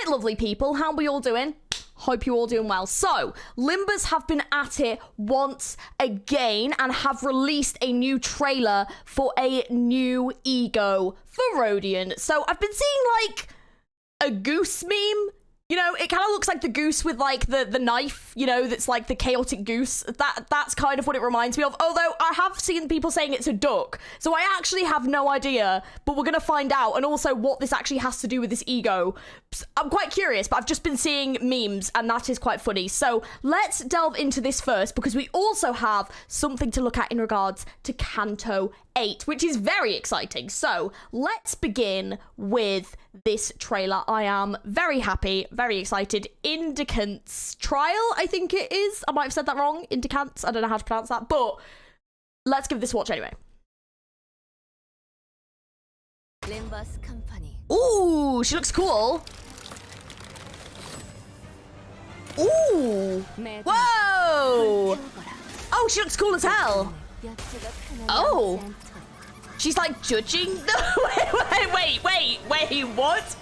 Right, lovely people, how are we all doing? Hope you're all doing well. So, Limbus have been at it once again and have released a new trailer for a new ego for Rodion. So, I've been seeing, like, a goose meme. You know, it kind of looks like the goose with, like, the knife, you know, that's, like, the chaotic goose. That's kind of what it reminds me of. Although, I have seen people saying it's a duck. So, I actually have no idea, but we're going to find out. And also, what this actually has to do with this ego. I'm quite curious, but I've just been seeing memes, and that is quite funny. So, let's delve into this first, because we also have something to look at in regards to CANTO 8, which is very exciting. So, let's begin with this trailer. I am very happy, very excited. Indicant's trial, I think it is. I might have said that wrong. Indicants, I don't know how to pronounce that, but let's give this a watch anyway. LimbusCompany. Ooh, she looks cool. Ooh. Whoa. Oh, she looks cool as hell. Oh. She's like judging. Wait, what?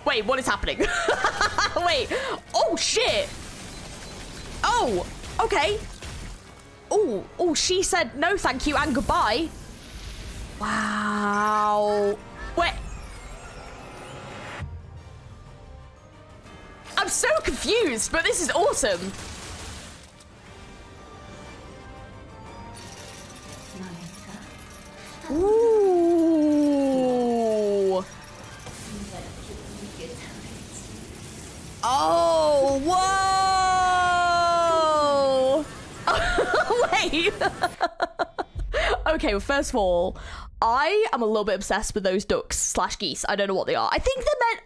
Wait, what is happening? Wait. Oh, shit. Oh, okay. Oh, she said no thank you and goodbye. Wow. Wait. I'm so confused, but this is awesome. Ooh. Oh, whoa. Wait. Okay, well, first of all, I am a little bit obsessed with those ducks / geese. I don't know what they are. I think they're meant...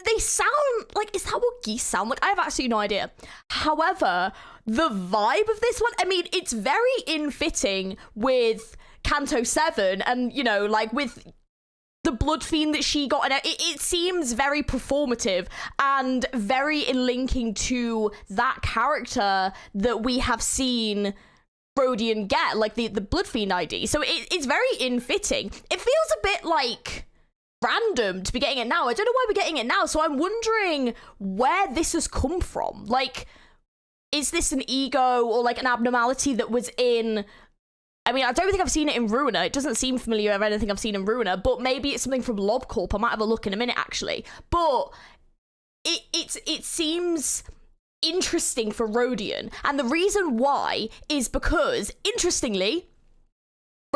they sound like... Is that what geese sound like? I have absolutely no idea. However, the vibe of this one... I mean, it's very in-fitting with CANTO 7 and, you know, like with the blood fiend that she got. And it seems very performative and very in linking to that character that we have seen Rodion get, like the blood fiend ID. So it's very in-fitting. It feels a bit like random to be getting it now. I don't know why we're getting it now. So I'm wondering where this has come from. Like, is this an ego or like an abnormality that was in... I mean, I don't think I've seen it in Ruiner. It doesn't seem familiar of anything I've seen in Ruiner, but maybe it's something from LobCorp. I might have a look in a minute, actually. But it seems interesting for Rodion. And the reason why is because, interestingly,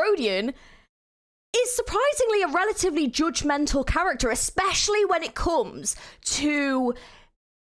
Rodion is surprisingly a relatively judgmental character, especially when it comes to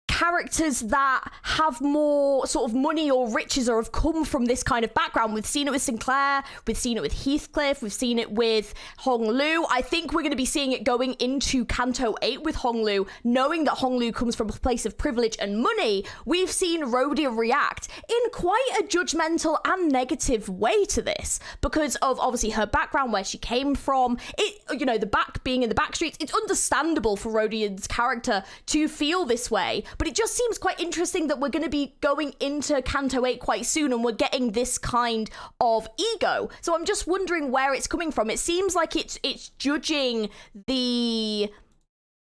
characters that have more sort of money or riches or have come from this kind of background. We've seen it with Sinclair, we've seen it with Heathcliff, we've seen it with Honglu. I think we're going to be seeing it going into CANTO 8 with Honglu, knowing that Honglu comes from a place of privilege and money. We've seen Rodion react in quite a judgmental and negative way to this because of obviously her background, where she came from. It, you know, being in the back streets, it's understandable for Rodion's character to feel this way. But it just seems quite interesting that we're going to be going into CANTO 8 quite soon and we're getting this kind of ego. So I'm just wondering where it's coming from. It seems like it's judging the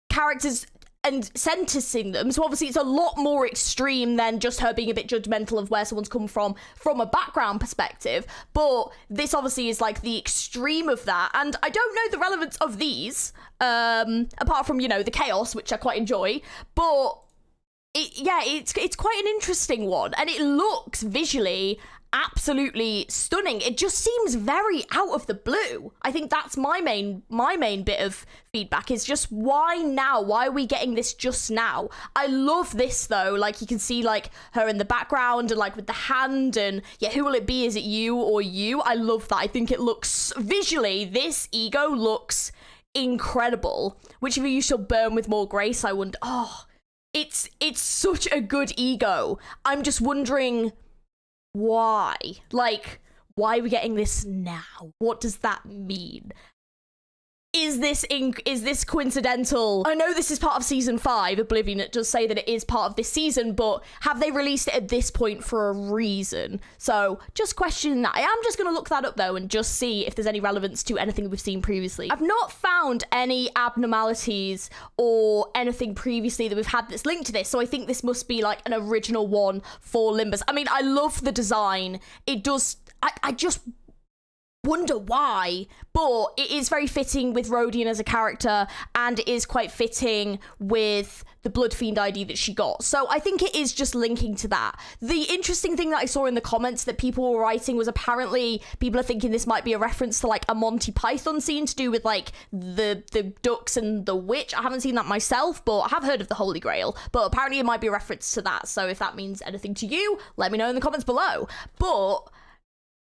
characters and sentencing them. So obviously it's a lot more extreme than just her being a bit judgmental of where someone's come from a background perspective. But this obviously is like the extreme of that. And I don't know the relevance of these, apart from, you know, the chaos, which I quite enjoy. But it's quite an interesting one, and it looks visually absolutely stunning. It just seems very out of the blue. I think that's my main bit of feedback is just why now? Why are we getting this just now? I love this though. Like you can see like her in the background and like with the hand and yeah, who will it be? Is it you or you? I love that. I think it looks visually, this ego looks incredible. Which of you shall burn with more grace? I wonder. Oh, it's such a good ego. I'm just wondering why. Like, why are we getting this now? What does that mean? is this coincidental? I know this is part of season 5, Oblivion. It does say that it is part of this season, but have they released it at this point for a reason? So just questioning that. I am just going to look that up though and just see if there's any relevance to anything we've seen previously. I've not found any abnormalities or anything previously that we've had that's linked to this, so I think this must be like an original one for Limbus. I mean, I love the design. It does, I just wonder why, but it is very fitting with Rodion as a character, and it is quite fitting with the Blood Fiend ID that she got. So I think it is just linking to that. The interesting thing that I saw in the comments that people were writing was apparently people are thinking this might be a reference to like a Monty Python scene to do with like the ducks and the witch. I haven't seen that myself, but I have heard of the Holy Grail, but apparently it might be a reference to that. So if that means anything to you, let me know in the comments below. But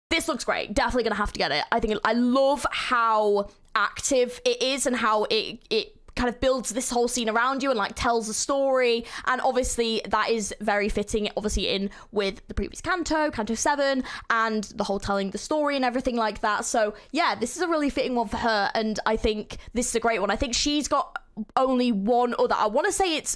this looks great. Definitely gonna have to get it. I love how active it is and how it kind of builds this whole scene around you and like tells a story. And obviously that is very fitting, obviously in with the previous Canto 7, and the whole telling the story and everything like that. So yeah, this is a really fitting one for her, and I think this is a great one. I think she's got only one other. I want to say it's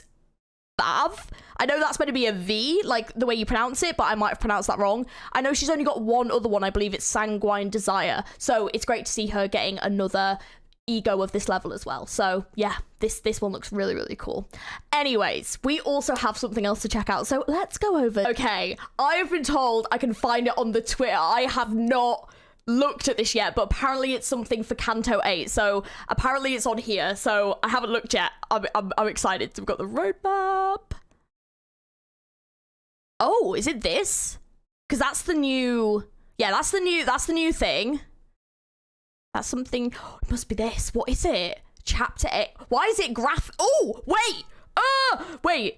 Bav. I know that's meant to be a V, like the way you pronounce it, but I might have pronounced that wrong. I know she's only got one other one. I believe it's Sanguine Desire. So it's great to see her getting another ego of this level as well. So yeah, this one looks really, really cool. Anyways, we also have something else to check out. So let's go over. Okay, I have been told I can find it on the Twitter. I have not looked at this yet, but apparently it's something for Canto 8, so apparently it's on here, so I haven't looked yet. I'm excited. So we've got the roadmap. Oh, is it this? Because that's the new, yeah, that's the new thing. That's something. Oh, it must be this. What is it? Chapter 8. Why is it oh, wait. Wait.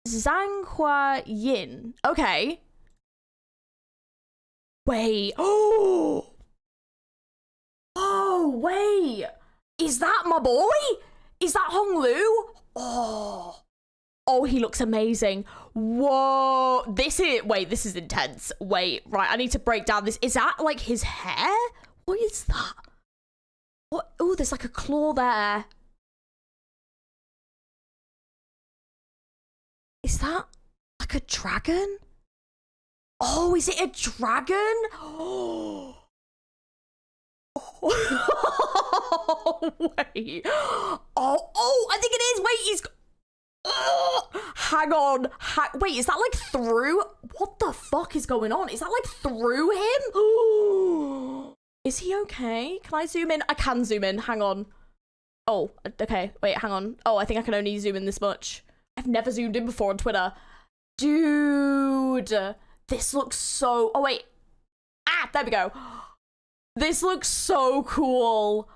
Zhanghua Yin. Okay. Wait. Oh, wait. Is that my boy? Is that Hong Lu? Oh, he looks amazing. Whoa. This is intense. Wait, right. I need to break down this. Is that like his hair? What is that? What? Oh, there's like a claw there. Is that like a dragon? Oh, is it a dragon? Oh, wait. Oh, I think it is. Wait, he's... hang on. Wait, is that like through? What the fuck is going on? Is that like through him? Is he okay? Can I zoom in? I can zoom in. Hang on. Oh, okay. Wait, hang on. Oh, I think I can only zoom in this much. I've never zoomed in before on Twitter. Dude. This looks so... Oh, wait. Ah, there we go. This looks so cool.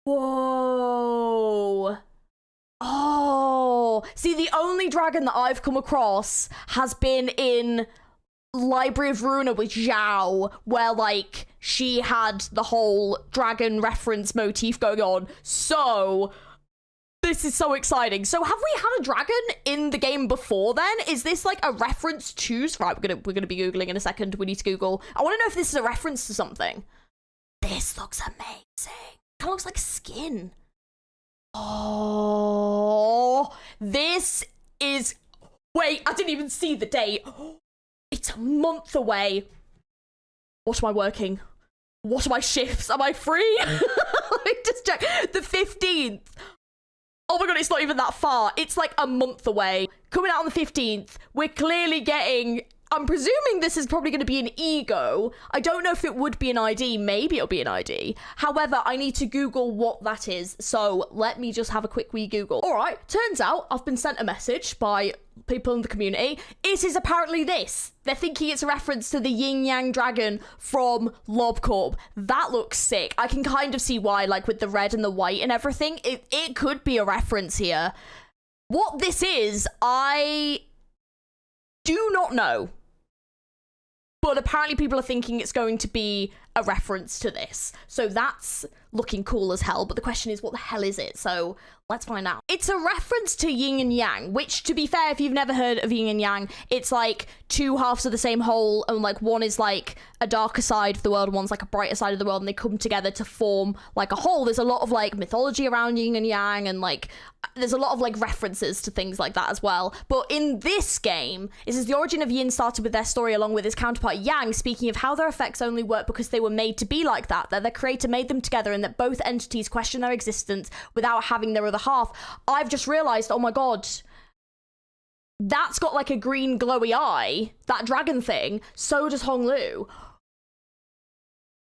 Whoa. Oh. See, the only dragon that I've come across has been in Library of Ruina with Zhao, where, like, she had the whole dragon reference motif going on. So... this is so exciting. So have we had a dragon in the game before then? Is this like a reference to... Right, we're gonna be Googling in a second. We need to Google. I want to know if this is a reference to something. This looks amazing. Kind of looks like skin. Oh, this is... Wait, I didn't even see the date. It's a month away. What am I working? What are my shifts? Am I free? Let me just check. The 15th. Oh my god, it's not even that far. It's like a month away. Coming out on the 15th. We're clearly getting... I'm presuming this is probably going to be an ego. I don't know if it would be an ID. Maybe it'll be an ID. However, I need to Google what that is. So let me just have a quick wee Google. All right, turns out I've been sent a message by people in the community. It is apparently this. They're thinking it's a reference to the yin yang dragon from LobCorp. That looks sick. I can kind of see why, like with the red and the white and everything. It could be a reference here. What this is, I do not know. But apparently people are thinking it's going to be a reference to this. So that's looking cool as hell, but the question is, what the hell is it? So let's find out. It's a reference to yin and yang, which, to be fair, if you've never heard of yin and yang, it's like two halves of the same whole, and like one is like a darker side of the world and one's like a brighter side of the world, and they come together to form like a whole. There's a lot of like mythology around yin and yang, and like there's a lot of like references to things like that as well. But in this game, it says the origin of yin started with their story along with his counterpart yang, speaking of how their effects only work because they were made to be like that their creator made them together, and that both entities question their existence without having their other half. I've just realized, oh my god, that's got like a green glowy eye, that dragon thing. So does Honglu.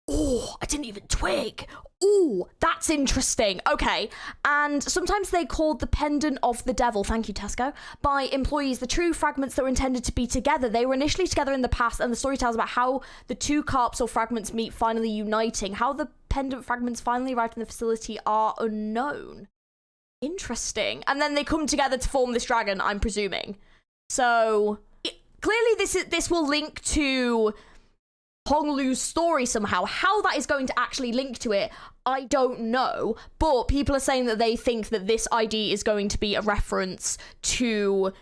Oh, I didn't even twig. Oh, that's interesting. Okay. And sometimes they're called the pendant of the devil, thank you Tesco, by employees, the true fragments that were intended to be together. They were initially together in the past, and the story tells about how the two carps or fragments meet, finally uniting. How the pendant fragments finally arrived in the facility are unknown. Interesting. And then they come together to form this dragon, I'm presuming. So clearly this will link to Honglu's story somehow. How that is going to actually link to it, I don't know. But people are saying that they think that this ID is going to be a reference to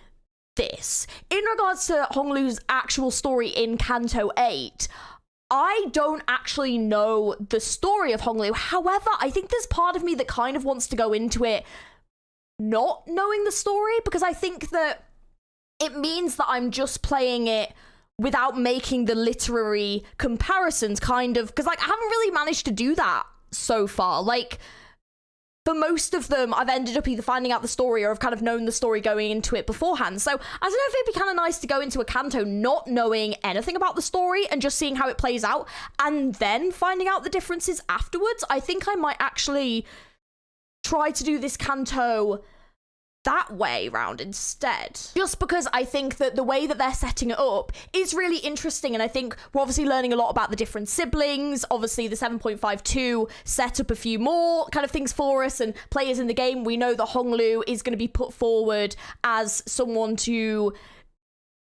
this. In regards to Honglu's actual story in Canto 8, I don't actually know the story of Honglu. However, I think there's part of me that kind of wants to go into it not knowing the story, because I think that it means that I'm just playing it without making the literary comparisons, kind of, because like I haven't really managed to do that so far. Like for most of them, I've ended up either finding out the story or I've kind of known the story going into it beforehand. So I don't know if it'd be kind of nice to go into a Canto not knowing anything about the story and just seeing how it plays out and then finding out the differences afterwards. I think I might actually try to do this Canto that way round instead, just because I think that the way that they're setting it up is really interesting, and I think we're obviously learning a lot about the different siblings. Obviously the 7.52 set up a few more kind of things for us, and players in the game, we know that Honglu is going to be put forward as someone to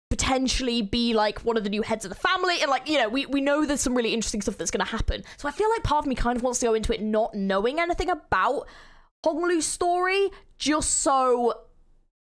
potentially be like one of the new heads of the family, and like, you know, we know there's some really interesting stuff that's going to happen. So I feel like part of me kind of wants to go into it not knowing anything about Honglu's story, just so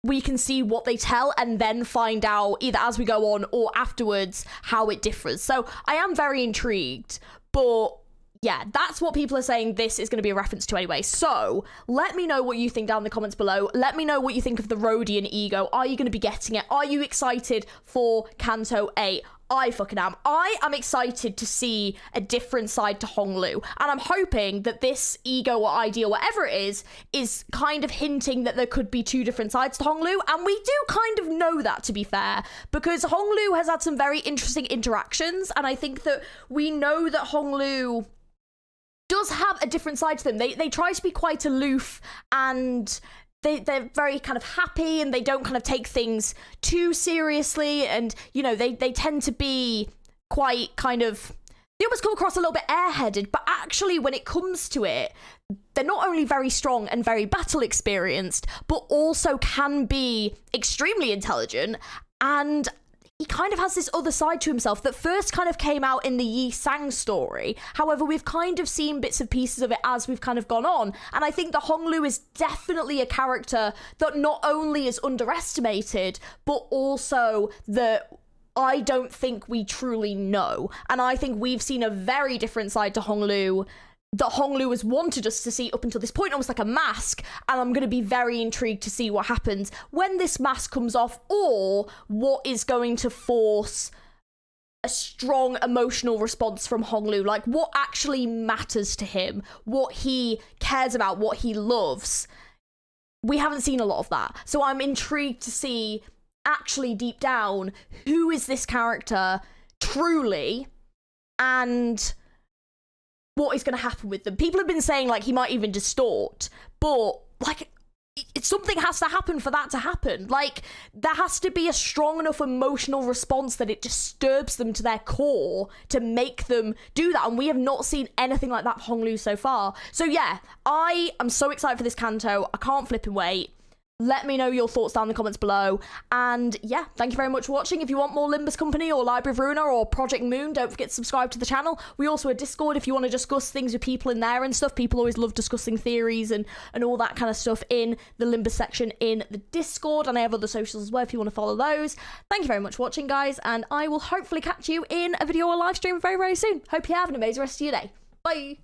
we can see what they tell and then find out either as we go on or afterwards how it differs. So I am very intrigued, but yeah, that's what people are saying this is going to be a reference to anyway. So let me know what you think down in the comments below. Let me know what you think of the Rodion ego. Are you going to be getting it? Are you excited for Canto 8? I fucking am. I am excited to see a different side to Honglu, and I'm hoping that this ego or idea, whatever it is kind of hinting that there could be two different sides to Honglu, and we do kind of know that, to be fair, because Honglu has had some very interesting interactions, and I think that we know that Honglu does have a different side to them. They try to be quite aloof, and they're very kind of happy, and they don't kind of take things too seriously, and you know, they tend to be quite kind of, they almost come across a little bit airheaded, but actually when it comes to it, they're not only very strong and very battle experienced, but also can be extremely intelligent. And he kind of has this other side to himself that first kind of came out in the Yi Sang story. However, we've kind of seen bits and pieces of it as we've kind of gone on. And I think that Honglu is definitely a character that not only is underestimated, but also that I don't think we truly know. And I think we've seen a very different side to Honglu that Honglu has wanted us to see up until this point, almost like a mask, and I'm going to be very intrigued to see what happens when this mask comes off, or what is going to force a strong emotional response from Honglu, like what actually matters to him, what he cares about, what he loves. We haven't seen a lot of that, so I'm intrigued to see actually deep down who is this character truly, and what is going to happen with them. People have been saying like he might even distort, but like something has to happen for that to happen. Like there has to be a strong enough emotional response that it disturbs them to their core to make them do that, and we have not seen anything like that for Honglu so far. So yeah, I am so excited for this Canto. I can't flip and wait. Let me know your thoughts down in the comments below. And yeah, thank you very much for watching. If you want more LimbusCompany or Library of Ruina or Project Moon, don't forget to subscribe to the channel. We also have Discord if you want to discuss things with people in there and stuff. People always love discussing theories and all that kind of stuff in the Limbus section in the Discord. And I have other socials as well if you want to follow those. Thank you very much for watching, guys. And I will hopefully catch you in a video or live stream very, very soon. Hope you have an amazing rest of your day. Bye.